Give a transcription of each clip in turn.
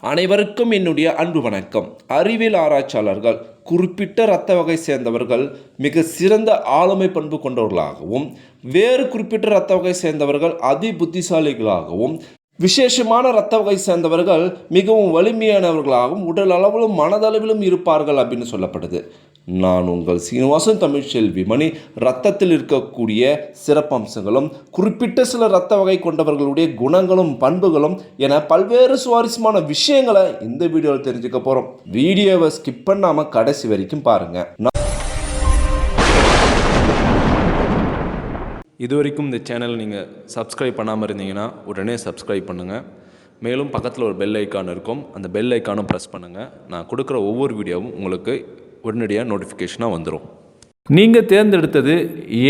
அனைவருக்கும் என்னுடைய அன்பு வணக்கம். அறிவியல் ஆராய்ச்சியாளர்கள் குறிப்பிட்ட இரத்த வகை சேர்ந்தவர்கள் மிக சிறந்த ஆளுமை பண்பு கொண்டவர்களாகவும், வேறு குறிப்பிட்ட இரத்த வகை சேர்ந்தவர்கள் அதி புத்திசாலிகளாகவும், விசேஷமான இரத்த வகை சேர்ந்தவர்கள் மிகவும் வலிமையானவர்களாகவும், உடல் அளவிலும் மனதளவிலும் இருப்பார்கள் அப்படின்னு சொல்லப்படுது. நான் உங்கள் சீனிவாசன் தமிழ்ச்செல்வி மணி. இரத்தத்தில் இருக்கக்கூடிய சிறப்பம்சங்களும், குறிப்பிட்ட சில இரத்த வகை கொண்டவர்களுடைய குணங்களும் பண்புகளும் என பல்வேறு சுவாரஸ்யமான விஷயங்களை இந்த வீடியோவில் தெரிஞ்சுக்க போகிறோம். வீடியோவை ஸ்கிப் பண்ணாமல் கடைசி வரைக்கும் பாருங்கள். இது வரைக்கும் இந்த சேனல் நீங்கள் சப்ஸ்கிரைப் பண்ணாமல் இருந்தீங்கன்னா உடனே சப்ஸ்கிரைப் பண்ணுங்கள். மேலும் பக்கத்தில் ஒரு பெல் ஐக்கான் இருக்கும், அந்த பெல் ஐக்கானும் ப்ரெஸ் பண்ணுங்கள். நான் கொடுக்குற ஒவ்வொரு வீடியோவும் உங்களுக்கு உடனடியாக நோட்டிஃபிகேஷனாக வந்துடும். நீங்கள் தேர்ந்தெடுத்தது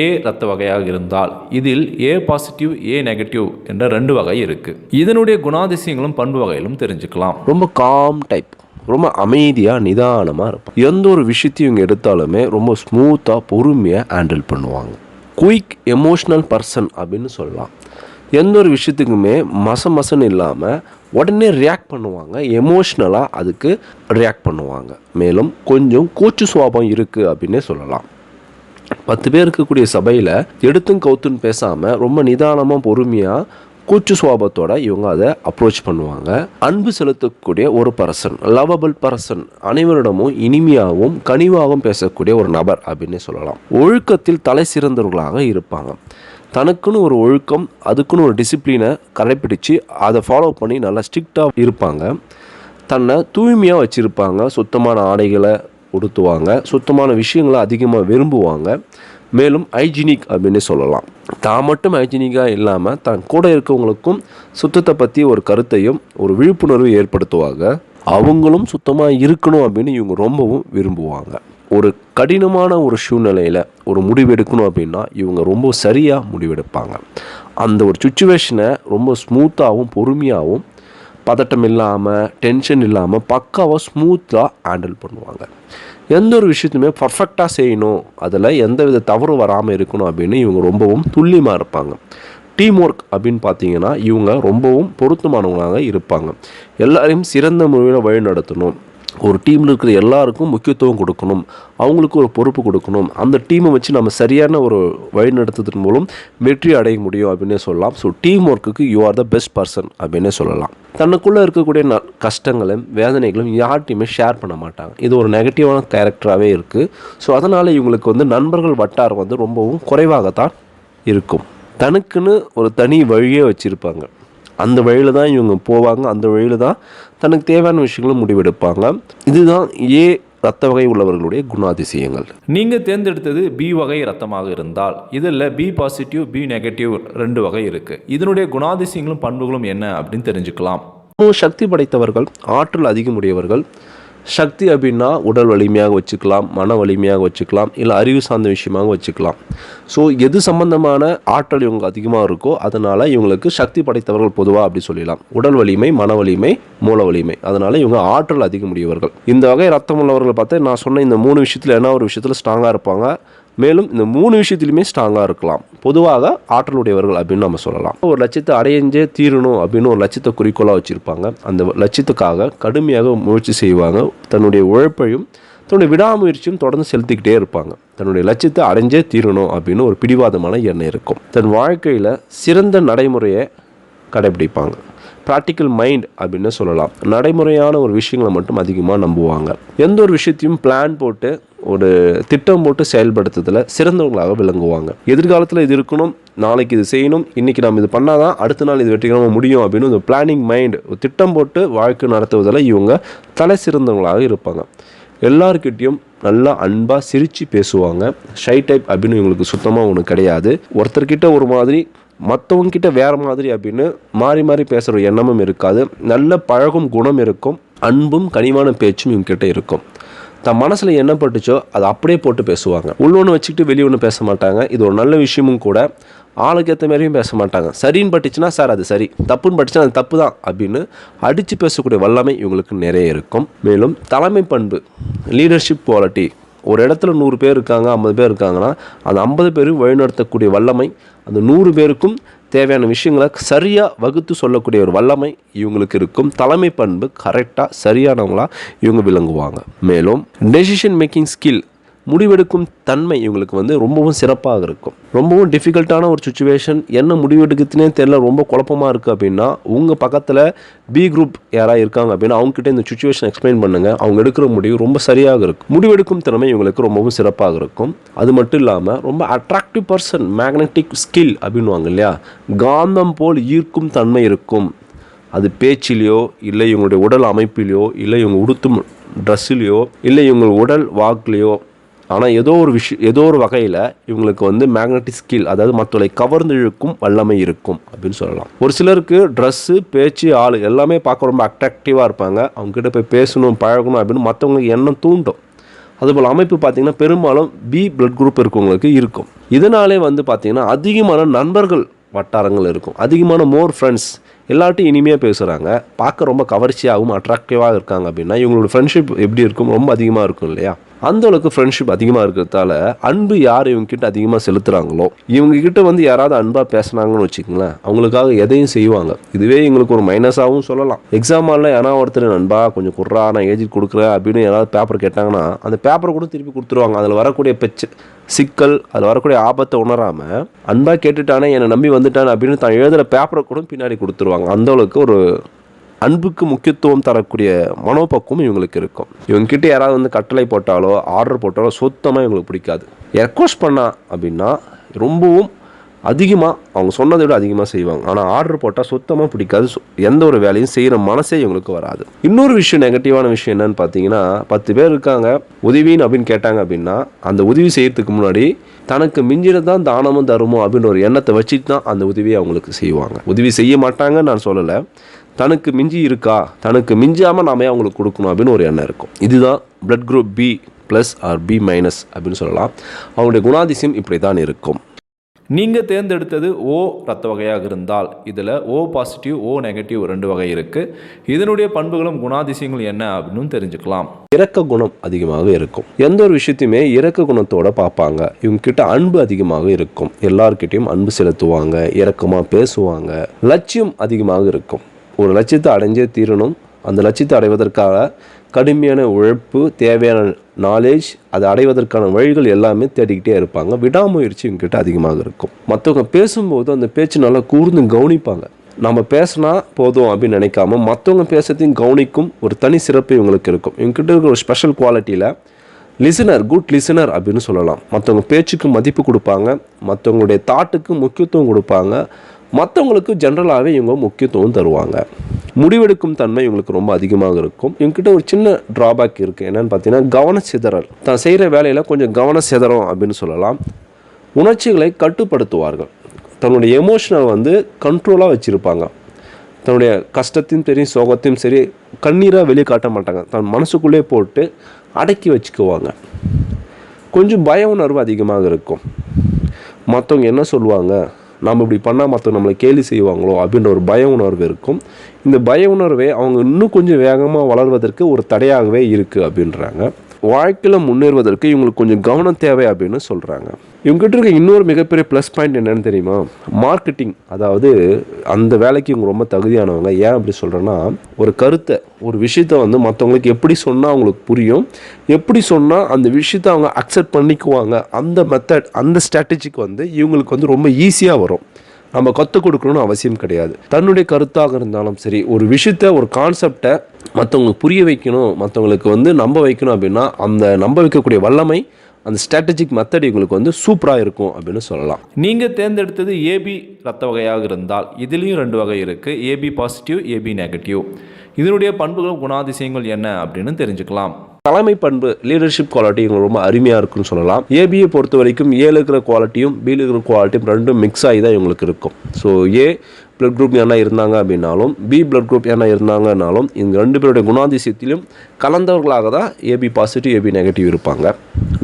ஏ இரத்த வகையாக இருந்தால் இதில் ஏ பாசிட்டிவ் ஏ நெகட்டிவ் என்ற 2 வகை இருக்குது. இதனுடைய குணாதிசயங்களும் பண்பு வகைகளும் தெரிஞ்சுக்கலாம். ரொம்ப காம் டைப், ரொம்ப அமைதியாக நிதானமாக இருப்பாங்க. எந்த ஒரு விஷயத்தையும் இவங்க எடுத்தாலுமே ரொம்ப ஸ்மூத்தாக பொறுமையாக ஹேண்டில் பண்ணுவாங்க. குயிக் எமோஷ்னல் பர்சன் அப்படின்னு சொல்லலாம். எந்த ஒரு விஷயத்துக்குமே மசன்னு இல்லாமல் உடனே ரியாக்ட் பண்ணுவாங்க, எமோஷ்னலாக அதுக்கு ரியாக்ட் பண்ணுவாங்க. மேலும் கொஞ்சம் கூச்சு சுபாவம் இருக்குது அப்படின்னே சொல்லலாம். 10 பேர் இருக்கக்கூடிய சபையில் எடுத்தும் கவுத்துன்னு பேசாமல் ரொம்ப நிதானமாக பொறுமையாக கூச்சு சுபாவத்தோட இவங்க அதை அப்ரோச் பண்ணுவாங்க. அன்பு செலுத்தக்கூடிய ஒரு பர்சன், லவபிள் பர்சன், அனைவரிடமும் இனிமையாகவும் கனிவாகவும் பேசக்கூடிய ஒரு நபர் அப்படின்னே சொல்லலாம். ஒழுக்கத்தில் தலை சிறந்தவர்களாக இருப்பாங்க. தனக்குன்னு ஒரு ஒழுக்கம், அதுக்குன்னு ஒரு டிசிப்ளினை கடைப்பிடிச்சு அதை ஃபாலோ பண்ணி நல்லா ஸ்ட்ரிக்டாக இருப்பாங்க. தன்னை தூய்மையாக வச்சுருப்பாங்க. சுத்தமான ஆடைகளை உடுத்துவாங்க. சுத்தமான விஷயங்களை அதிகமாக விரும்புவாங்க. மேலும் ஹைஜீனிக் அப்படின்னு சொல்லலாம். தான் மட்டும் ஹைஜீனிக்காக இல்லாமல் தன் கூட இருக்கவங்களுக்கும் சுத்தத்தை பற்றி ஒரு கருத்தையும் ஒரு விழிப்புணர்வு ஏற்படுத்துவாங்க. அவங்களும் சுத்தமாக இருக்கணும் அப்படின்னு இவங்க ரொம்பவும் விரும்புவாங்க. ஒரு கடினமான ஒரு சூழ்நிலையில் ஒரு முடிவு எடுக்கணும் அப்படின்னா இவங்க ரொம்ப சரியாக முடிவெடுப்பாங்க. அந்த ஒரு சுச்சுவேஷனை ரொம்ப ஸ்மூத்தாகவும் பொறுமையாகவும் பதட்டம் இல்லாமல் டென்ஷன் இல்லாமல் பக்காவாக ஸ்மூத்தாக ஹேண்டில் பண்ணுவாங்க. எந்த ஒரு விஷயத்தையுமே பர்ஃபெக்டாக செய்யணும், அதில் எந்த வித தவறு வராமல் இருக்கணும் அப்படின்னு இவங்க ரொம்பவும் துல்லியமாக இருப்பாங்க. டீம் ஒர்க் அப்படின்னு பார்த்தீங்கன்னா இவங்க ரொம்பவும் பொருத்தமானவங்களாக இருப்பாங்க. எல்லாரையும் சிறந்த முறையில் வழி நடத்தணும். ஒரு டீமில் இருக்கிற எல்லாருக்கும் முக்கியத்துவம் கொடுக்கணும், அவங்களுக்கு ஒரு பொறுப்பு கொடுக்கணும். அந்த டீமை வச்சு நம்ம சரியான ஒரு வழி நடத்துவதன் மூலம் வெற்றி அடைய முடியும் அப்படின்னே சொல்லலாம். ஸோ டீம் ஒர்க்குக்கு you are the best person அப்படின்னே சொல்லலாம். தனக்குள்ளே இருக்கக்கூடிய கஷ்டங்களும் வேதனைகளும் யார்ட்டையுமே ஷேர் பண்ண மாட்டாங்க. இது ஒரு நெகட்டிவான கேரக்டராகவே இருக்குது. ஸோ அதனால் இவங்களுக்கு நண்பர்கள் வட்டாரம் ரொம்பவும் குறைவாகத்தான் இருக்கும். தனக்குன்னு ஒரு தனி வழியே வச்சுருப்பாங்க. அந்த வழியில் தான் இவங்க போவாங்க. அந்த வழியில் தான் தனக்கு தேவையான விஷயங்களும் முடிவெடுப்பாங்க. இதுதான் ஏ இரத்த வகை உள்ளவர்களுடைய குணாதிசயங்கள். நீங்கள் தேர்ந்தெடுத்தது பி வகை இரத்தமாக இருந்தால் இதில் பி பாசிட்டிவ் பி நெகட்டிவ் 2 வகை இருக்குது. இதனுடைய குணாதிசயங்களும் பண்புகளும் என்ன அப்படின்னு தெரிஞ்சுக்கலாம். சக்தி படைத்தவர்கள், ஆற்றல் அதிகமுடையவர்கள். சக்தி அப்படின்னா உடல் வலிமையாக வச்சுக்கலாம், மன வலிமையாக வச்சுக்கலாம், இல்லை அறிவு சார்ந்த விஷயமாக வச்சுக்கலாம். ஸோ எது சம்பந்தமான ஆற்றல் இவங்க அதிகமாக இருக்கோ அதனால் இவங்களுக்கு சக்தி படைத்தவர்கள் பொதுவாக அப்படி சொல்லலாம். உடல் வலிமை, மன வலிமை, மூல வலிமை, அதனால் இவங்க ஆற்றல் அதிகமுடையவர்கள். இந்த வகை ரத்தம் உள்ளவர்கள் பார்த்தா நான் சொன்ன இந்த 3 விஷயத்தில் என்ன ஒரு விஷயத்தில் ஸ்ட்ராங்காக இருப்பாங்க. மேலும் இந்த 3 விஷயத்திலுமே ஸ்ட்ராங்காக இருக்கலாம். பொதுவாக ஆற்றலுடையவர்கள் அப்படின்னு நம்ம சொல்லலாம். ஒரு லட்சியத்தை அடைஞ்சே தீரணும் அப்படின்னு ஒரு லட்சியத்தை குறிக்கோளாக வச்சுருப்பாங்க. அந்த லட்சியத்துக்காக கடுமையாக முயற்சி செய்வாங்க. தன்னுடைய உழைப்பையும் தன்னுடைய விடாமுயற்சியும் தொடர்ந்து செலுத்திக்கிட்டே இருப்பாங்க. தன்னுடைய லட்சியத்தை அடைஞ்சே தீரணும் அப்படின்னு ஒரு பிடிவாதமான எண்ணம் இருக்கும். தன் வாழ்க்கையில் சிறந்த நடைமுறையை கடைபிடிப்பாங்க. ப்ராக்டிக்கல் மைண்ட் அப்படின்னு சொல்லலாம். நடைமுறையான ஒரு விஷயங்களை மட்டும் அதிகமாக நம்புவாங்க. எந்த ஒரு விஷயத்தையும் பிளான் போட்டு ஒரு திட்டம் போட்டு செயல்படுத்துறதுல சிறந்தவங்களாக விளங்குவாங்க. எதிர்காலத்தில் இது இருக்கணும், நாளைக்கு இது செய்யணும், இன்றைக்கி நம்ம இது பண்ணால் தான் அடுத்த நாள் இது வெற்றிகரமாக முடியும் அப்படின்னு ஒரு பிளானிங் மைண்ட், ஒரு திட்டம் போட்டு வாழ்க்கை நடத்துவதில் இவங்க தலை சிறந்தவங்களாக இருப்பாங்க. எல்லாருக்கிட்டையும் நல்லா அன்பாக சிரித்து பேசுவாங்க. ஷை டைப் அப்படின்னு இவங்களுக்கு சுத்தமாக ஒன்று கிடையாது. ஒருத்தர்கிட்ட ஒரு மாதிரி, மற்றவங்கிட்ட வேறு மாதிரி அப்படின்னு மாறி மாறி பேசுகிற எண்ணமும் இருக்காது. நல்ல பழகும் குணம் இருக்கும். அன்பும் கனிவான பேச்சும் இவங்ககிட்ட இருக்கும். தன் மனசில் என்ன பட்டுச்சோ அதை அப்படியே போட்டு பேசுவாங்க. உள்ளொன்று வச்சுக்கிட்டு வெளியே ஒன்று பேச மாட்டாங்க. இது ஒரு நல்ல விஷயமும் கூட. ஆளுக்கு ஏற்ற மாதிரியும் பேச மாட்டாங்க. சரின்னு பட்டுச்சுன்னா சார் அது சரி, தப்புன்னு பட்டுச்சுன்னா அது தப்பு தான் அப்படின்னு அடித்து பேசக்கூடிய வல்லமை இவங்களுக்கு நிறைய இருக்கும். மேலும் தலைமை பண்பு, லீடர்ஷிப் குவாலிட்டி, ஒரு இடத்துல 100 பேர் இருக்காங்க, 50 பேர் இருக்காங்கன்னா அந்த 50 பேரும் வழிநடத்தக்கூடிய வல்லமை அந்த 100 பேருக்கும் தேவையான விஷயங்களை சரியாக வகுத்து சொல்லக்கூடிய ஒரு வல்லமை இவங்களுக்கு இருக்கும். தலைமை பண்பு கரெக்டாக சரியானவங்களாக இவங்க விளங்குவாங்க. மேலும் டெசிஷன் மேக்கிங் ஸ்கில், முடிவெடுக்கும் தன்மை இவங்களுக்கு வந்து ரொம்பவும் சிறப்பாக இருக்கும். ரொம்பவும் டிஃபிகல்ட்டான ஒரு சுச்சுவேஷன், என்ன முடிவெடுக்கிறதுனே தெரியல, ரொம்ப குழப்பமாக இருக்குது அப்படின்னா உங்கள் பக்கத்தில் பி குரூப் யாராவது இருக்காங்க அப்படின்னா அவங்ககிட்ட இந்த சுச்சுவேஷன் எக்ஸ்பிளைன் பண்ணுங்கள். அவங்க எடுக்கிற முடிவு ரொம்ப சரியாக இருக்கும். முடிவெடுக்கும் திறமை இவங்களுக்கு ரொம்பவும் சிறப்பாக இருக்கும். அது மட்டும் இல்லாமல் ரொம்ப அட்ராக்டிவ் பர்சன், மேக்னெட்டிக் ஸ்கில் அப்படின்வாங்க இல்லையா, காந்தம் போல் ஈர்க்கும் தன்மை இருக்கும். அது பேச்சிலையோ இல்லை இவங்களுடைய உடல் அமைப்பிலையோ இல்லை இவங்க உடுத்தும் ட்ரெஸ்ஸுலையோ இல்லை இவங்க உடல் வாக்குலையோ, ஆனால் ஏதோ ஒரு வகையில் இவங்களுக்கு வந்து மேக்னெட்டிக் ஸ்கில், அதாவது மற்றவர்களை கவர்ந்து இழுக்கும் வல்லமை இருக்கும் அப்படின்னு சொல்லலாம். ஒரு சிலருக்கு ட்ரெஸ்ஸு, பேச்சு, ஆள் எல்லாமே பார்க்க ரொம்ப அட்ராக்டிவாக இருப்பாங்க. அவங்ககிட்ட போய் பேசணும், பழகணும் அப்படின்னு மற்றவங்களுக்கு எண்ணம் தூண்டும். அதுபோல் அமைப்பு பார்த்திங்கன்னா பெரும்பாலும் பி பிளட் குரூப் இருக்கவங்களுக்கு இருக்கும். இதனாலே வந்து பார்த்திங்கன்னா அதிகமான நண்பர்கள் வட்டாரங்கள் இருக்கும், அதிகமான மோர் ஃப்ரெண்ட்ஸ், எல்லார்ட்டையும் இனிமையாக பேசுகிறாங்க, பார்க்க ரொம்ப கவர்ச்சியாகவும் அட்ராக்டிவாக இருக்காங்க அப்படின்னா இவங்களோட ஃப்ரெண்ட்ஷிப் எப்படி இருக்கும், ரொம்ப அதிகமாக இருக்கும் இல்லையா. அந்த அளவுக்கு ஃப்ரெண்ட்ஷிப் அதிகமாக இருக்கிறதால அன்பு யார் இவங்ககிட்ட அதிகமாக செலுத்துகிறாங்களோ, இவங்ககிட்ட வந்து யாராவது அன்பாக பேசுனாங்கன்னு வச்சுக்கோங்களேன், அவங்களுக்காக எதையும் செய்வாங்க. இதுவே எங்களுக்கு ஒரு மைனஸாகவும் சொல்லலாம். எக்ஸாம் ஹாலில் யாராவது ஒருத்தர் நண்பா கொஞ்சம் குர்ரா நான் ஏஜி கொடுக்குறேன் அப்படின்னு யாராவது பேப்பர் கேட்டாங்கன்னா அந்த பேப்பரை கூட திருப்பி கொடுத்துருவாங்க. அதில் வரக்கூடிய சிக்கல், அதில் வரக்கூடிய ஆபத்தை உணராமல் அன்பாக கேட்டுட்டானே என்னை நம்பி வந்துட்டானே அப்படின்னு தான் எழுதுகிற பேப்பரை கூட பின்னாடி கொடுத்துருவாங்க. அந்த அளவுக்கு ஒரு அன்புக்கு முக்கியத்துவம் தரக்கூடிய மனோபக்குவம் இவங்களுக்கு இருக்கும். இவங்ககிட்ட யாராவது வந்து கட்டளை போட்டாலோ ஆர்டர் போட்டாலோ சுத்தமாக இவங்களுக்கு பிடிக்காது. ரெக்வஸ்ட் பண்ணா அப்படின்னா ரொம்பவும் அதிகமாக அவங்க சொன்னதை விட அதிகமாக செய்வாங்க. ஆனால் ஆர்டர் போட்டால் சுத்தமாக பிடிக்காது. எந்த ஒரு வேலையும் செய்கிற மனசே இவங்களுக்கு வராது. இன்னொரு விஷயம், நெகட்டிவான விஷயம் என்னன்னு பார்த்தீங்கன்னா, 10 பேர் இருக்காங்க உதவின்னு அப்படின்னு கேட்டாங்க அப்படின்னா அந்த உதவி செய்யறதுக்கு முன்னாடி தனக்கு மிஞ்சினது தான் தானமும் தருமோ அப்படின்ற ஒரு எண்ணத்தை வச்சுட்டு தான் அந்த உதவியை அவங்களுக்கு செய்வாங்க. உதவி செய்ய மாட்டாங்கன்னு நான் சொல்லலை, தனக்கு மிஞ்சி இருக்கா, தனக்கு மிஞ்சாமல் நாம அவங்களுக்கு கொடுக்கணும் அப்படின்னு ஒரு எண்ணம் இருக்கும். இதுதான் blood group B plus or B minus அப்படின்னு சொல்லலாம். அவங்களுடைய குணாதிசயம் இப்படி தான் இருக்கும். நீங்கள் தேர்ந்தெடுத்தது ஓ ரத்த வகையாக இருந்தால் இதில் ஓ பாசிட்டிவ் ஓ நெகட்டிவ் 2 வகை இருக்குது. இதனுடைய பண்புகளும் குணாதிசயங்களும் என்ன அப்படின்னு தெரிஞ்சுக்கலாம். இரக்க குணம் அதிகமாக இருக்கும். எந்த ஒரு விஷயத்தையுமே இரக்க குணத்தோட பார்ப்பாங்க. இவங்ககிட்ட அன்பு அதிகமாக இருக்கும். எல்லார்கிட்டையும் அன்பு செலுத்துவாங்க, இரக்கமாக பேசுவாங்க. லட்சியம் அதிகமாக இருக்கும். ஒரு லட்சியத்தை அடைஞ்சே தீரணும். அந்த லட்சியத்தை அடைவதற்காக கடுமையான உழைப்பு, தேவையான நாலேஜ், அதை அடைவதற்கான வழிகள் எல்லாமே தேடிக்கிட்டே இருப்பாங்க. விடாமுயற்சி இவங்ககிட்ட அதிகமாக இருக்கும். மற்றவங்க பேசும்போது அந்த பேச்சு நல்லா கூர்ந்து கவனிப்பாங்க. நம்ம பேசினா போதும் அப்படின்னு நினைக்காம மற்றவங்க பேசுறதையும் கவனிக்கும் ஒரு தனி சிறப்பு இவங்களுக்கு இருக்கும். இவங்ககிட்ட இருக்கிற ஒரு ஸ்பெஷல் குவாலிட்டியில் லிசனர், குட் லிசனர் அப்படின்னு சொல்லலாம். மற்றவங்க பேச்சுக்கு மதிப்பு கொடுப்பாங்க, மற்றவங்களுடைய தாட்டுக்கு முக்கியத்துவம் கொடுப்பாங்க, மற்றவங்களுக்கு ஜென்ரலாகவே இவங்க முக்கியத்துவம் தருவாங்க. முடிவெடுக்கும் தன்மை இவங்களுக்கு ரொம்ப அதிகமாக இருக்கும். இவங்ககிட்ட ஒரு சின்ன ட்ராபேக் இருக்குது. என்னென்னு பார்த்தீங்கன்னா கவனச்சிதறல். தான் செய்கிற வேலையில் கொஞ்சம் கவனச்சிதறம் அப்படின்னு சொல்லலாம். உணர்ச்சிகளை கட்டுப்படுத்துவார்கள். தன்னுடைய எமோஷனல் வந்து கண்ட்ரோலாக வச்சுருப்பாங்க. தன்னுடைய கஷ்டத்தையும் சரி சோகத்தையும் சரி கண்ணீராக வெளியே காட்ட மாட்டாங்க. தன் மனசுக்குள்ளே போட்டு அடக்கி வச்சுக்குவாங்க. கொஞ்சம் பய உணர்வு அதிகமாக இருக்கும். மற்றவங்க என்ன சொல்லுவாங்க, நம்ம இப்படி பண்ணால் மற்றவங்க நம்மளை கேலி செய்வாங்களோ அப்படின்ற ஒரு பய உணர்வு இருக்கும். இந்த பய உணர்வே அவங்க இன்னும் கொஞ்சம் வேகமாக வளர்வதற்கு ஒரு தடையாகவே இருக்குது அப்படின்றாங்க. வாழ்க்கையில் முன்னேறுவதற்கு இவங்களுக்கு கொஞ்சம் கவனம் தேவை அப்படின்னு சொல்கிறாங்க. இவங்ககிட்ட இருக்க இன்னொரு மிகப்பெரிய ப்ளஸ் பாயிண்ட் என்னென்னு தெரியுமா? மார்க்கெட்டிங். அதாவது அந்த வேலைக்கு இவங்க ரொம்ப தகுதியானவங்க. ஏன் அப்படி சொல்கிறேன்னா, ஒரு கருத்தை, ஒரு விஷயத்தை வந்து மற்றவங்களுக்கு எப்படி சொன்னால் அவங்களுக்கு புரியும், எப்படி சொன்னால் அந்த விஷயத்தை அவங்க அக்செப்ட் பண்ணிக்குவாங்க, அந்த மெத்தட், அந்த ஸ்ட்ராட்டஜிக்கு வந்து இவங்களுக்கு வந்து ரொம்ப ஈஸியாக வரும். நம்ம கற்றுக் கொடுக்கணும்னு அவசியம் கிடையாது. தன்னுடைய கருத்தாக இருந்தாலும் சரி, ஒரு விஷயத்தை, ஒரு கான்செப்டை மற்றவங்களுக்கு புரிய வைக்கணும், மற்றவங்களுக்கு வந்து நம்ப வைக்கணும் அப்படின்னா அந்த நம்ப வைக்கக்கூடிய வல்லமை, அந்த ஸ்ட்ராட்டஜிக் மெத்தட் இவங்களுக்கு வந்து சூப்பராக இருக்கும் அப்படின்னு சொல்லலாம். நீங்கள் தேர்ந்தெடுத்தது ஏபி ரத்த வகையாக இருந்தால் இதுலேயும் 2 வகை இருக்குது. AB positive, AB negative. இதனுடைய பண்புகளும் குணாதிசயங்கள் என்ன அப்படின்னு தெரிஞ்சுக்கலாம். தலைமை பண்பு, லீடர்ஷிப் குவாலிட்டி இவங்க ரொம்ப அருமையாக இருக்குன்னு சொல்லலாம். ஏபியை பொறுத்த வரைக்கும் ஏல இருக்கிற குவாலிட்டியும் பியில் இருக்கிற குவாலிட்டியும் ரெண்டும் மிக்ஸ் ஆகி தான் இவங்களுக்கு இருக்கும். ஸோ ஏ பிளட் குரூப் என்ன இருந்தாங்க அப்படின்னாலும் பி பிளட் குரூப் என்ன இருந்தாங்கன்னாலும் இந்த 2 பேருடைய குணாதிசயத்திலும் கலந்தவர்களாக தான் ஏபி பாசிட்டிவ் ஏபி நெகட்டிவ் இருப்பாங்க.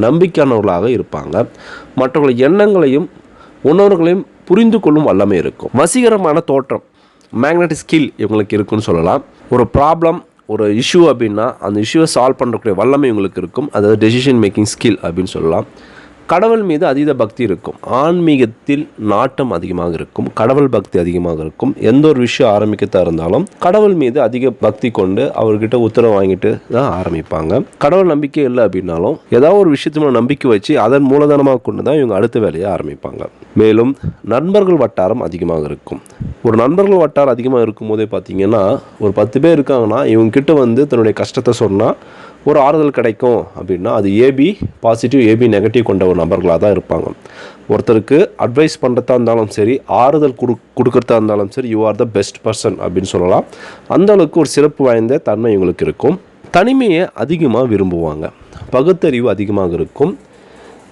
நம்பிக்கையானவர்களாக இருப்பாங்க. மற்றவர்களுடைய எண்ணங்களையும் உணர்வுகளையும் புரிந்து கொள்ளும் வல்லமை இருக்கும். வசீகரமான தோற்றம், மேக்னெட்டிக் ஸ்கில் இவங்களுக்கு இருக்குன்னு சொல்லலாம். ஒரு ப்ராப்ளம், ஒரு இஷ்யூ அப்படின்னா அந்த இஷ்யூவை சால்வ் பண்ணக்கூடிய வல்லமை இவங்களுக்கு இருக்கும். அதாவது டெசிஷன் மேக்கிங் ஸ்கில் அப்படின்னு சொல்லலாம். கடவுள் மீது அதீத பக்தி இருக்கும், ஆன்மீகத்தில் நாட்டம் அதிகமாக இருக்கும், கடவுள் பக்தி அதிகமாக இருக்கும். எந்த ஒரு விஷயம் ஆரம்பிக்கத்தான் இருந்தாலும் கடவுள் மீது அதிக பக்தி கொண்டு அவர்கிட்ட உத்தரவு வாங்கிட்டு தான் ஆரம்பிப்பாங்க. கடவுள் நம்பிக்கை இல்லை அப்படின்னாலும் ஏதாவது ஒரு விஷயத்துல நம்பிக்கை வச்சு அதன் மூலதனமாக கொண்டு தான் இவங்க அடுத்த வேலையை ஆரம்பிப்பாங்க. மேலும் நண்பர்கள் வட்டாரம் அதிகமாக இருக்கும். ஒரு நண்பர்கள் வட்டாரம் அதிகமாக இருக்கும் போதே பார்த்தீங்கன்னா ஒரு 10 பேர் இருக்காங்கன்னா இவங்க கிட்ட வந்து தன்னுடைய கஷ்டத்தை சொன்னால் ஒரு ஆறுதல் கிடைக்கும் அப்படின்னா அது ஏபி பாசிட்டிவ் ஏபி நெகட்டிவ் கொண்ட ஒரு நபர்களாக தான் இருப்பாங்க. ஒருத்தருக்கு அட்வைஸ் பண்ணுறதா இருந்தாலும் சரி, ஆறுதல் கொடுக்கறதா இருந்தாலும் சரி, you are the best person அப்படின்னு சொல்லலாம். அந்த அளவுக்கு ஒரு சிறப்பு வாய்ந்த தன்மை இவங்களுக்கு இருக்கும். தனிமையை அதிகமாக விரும்புவாங்க, பகுத்தறிவு அதிகமாக இருக்கும்.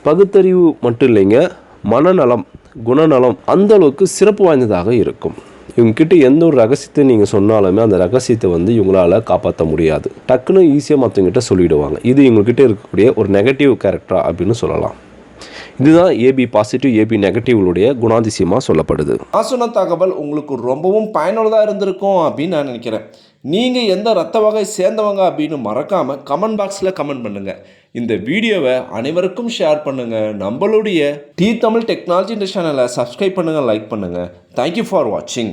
பகுத்தறிவு மட்டும் இல்லைங்க, மனநலம் குணநலம் அந்த அளவுக்கு சிறப்பு வாய்ந்ததாக இருக்கும். இவங்ககிட்ட எந்த ஒரு ரகசியத்தை நீங்கள் சொன்னாலுமே அந்த ரகசியத்தை வந்து இவங்களால் காப்பாற்ற முடியாது, டக்குன்னு ஈஸியாக மற்றவங்ககிட்ட சொல்லிவிடுவாங்க. இது இவங்ககிட்ட இருக்கக்கூடிய ஒரு நெகட்டிவ் கேரக்டரா அப்படின்னு சொல்லலாம். இதுதான் ஏபி பாசிட்டிவ் ஏபி நெகட்டிவ்களுடைய குணாதிசயமாக சொல்லப்படுது. நான் சொன்ன தகவல் உங்களுக்கு ரொம்பவும் பயனுள்ளதாக இருந்திருக்கும் அப்படின்னு நான் நினைக்கிறேன். நீங்கள் எந்த ரத்த வகை சேர்ந்தவங்க அப்படின்னு மறக்காமல் கமெண்ட் பாக்ஸில் கமெண்ட் பண்ணுங்கள். இந்த வீடியோவை அனைவருக்கும் ஷேர் பண்ணுங்கள். நம்மளுடைய டி தமிழ் டெக்னாலஜி சேனலை சப்ஸ்கிரைப் பண்ணுங்கள், லைக் பண்ணுங்கள். தேங்க்யூ ஃபார் வாட்சிங்.